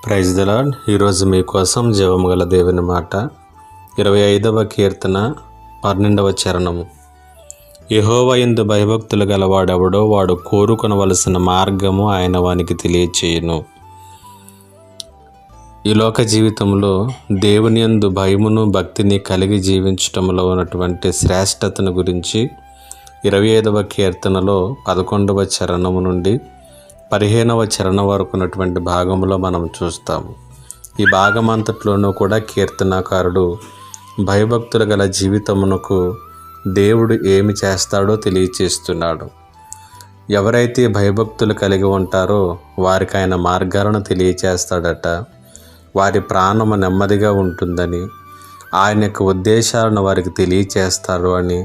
Praise the lord. ఈరోజు మీకోసం జీవము గల దేవుని మాట 25వ కీర్తన 12వ చరణము. యెహోవా యందు భయభక్తులు గలవాడెవడో వాడు కోరుకొనవలసిన మార్గము ఆయన వానికి తెలియచేయును. ఈ లోక జీవితంలో దేవుని యందు భయమును భక్తిని కలిగి జీవించటంలో ఉన్నటువంటి శ్రేష్టతను గురించి 25వ కీర్తనలో 11వ చరణము నుండి 15వ చరణం వరకు ఉన్నటువంటి భాగంలో మనం చూస్తాము. ఈ భాగం అంతట్లోనూ కూడా కీర్తనాకారుడు భయభక్తులు గల జీవితమునకు దేవుడు ఏమి చేస్తాడో తెలియచేస్తున్నాడు. ఎవరైతే భయభక్తులు కలిగి ఉంటారో వారికి ఆయన మార్గాలను తెలియచేస్తాడట. వారి ప్రాణము నెమ్మదిగా ఉంటుందని, ఆయన యొక్క ఉద్దేశాలను వారికి తెలియచేస్తాడు అని,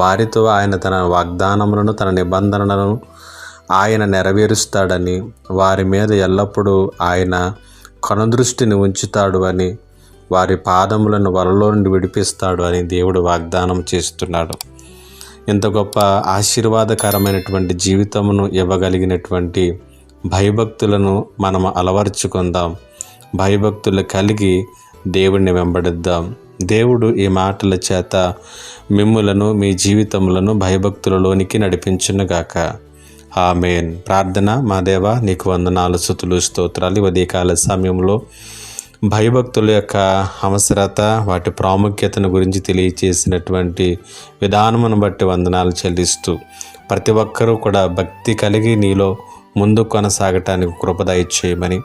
వారితో ఆయన తన వాగ్దానములను తన నిబంధనలను ఆయన నెరవేరుస్తాడని, వారి మీద ఎల్లప్పుడూ ఆయన కనుదృష్టిని ఉంచుతాడు అని, వారి పాదములను వలలో నుండి విడిపిస్తాడు అని దేవుడు వాగ్దానం చేస్తున్నాడు. ఇంత గొప్ప ఆశీర్వాదకరమైనటువంటి జీవితమును ఇవ్వగలిగినటువంటి భయభక్తులను మనం అలవర్చుకుందాం. భయభక్తులు కలిగి దేవుడిని వెంబడిద్దాం. దేవుడు ఈ మాటల చేత మిమ్ములను మీ జీవితములను భయభక్తులలోనికి నడిపించునుగాక. ఆమేన్. ప్రార్థన. మా దేవా, నీకు వందనాలు, స్తుతులు, స్తోత్రాలు. ఉదయకాల సమయంలో భయభక్తుల యొక్క అవసరత, వాటి ప్రాముఖ్యతను గురించి తెలియచేసినటువంటి విధానమును బట్టి వందనాలు చెల్లిస్తూ, ప్రతి ఒక్కరూ కూడా భక్తి కలిగి నీలో ముందు కొనసాగటానికి కృప దయచేయమని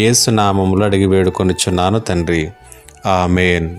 యేసు నామములో అడిగి వేడుకొనుచున్నాను తండ్రి. ఆమేన్.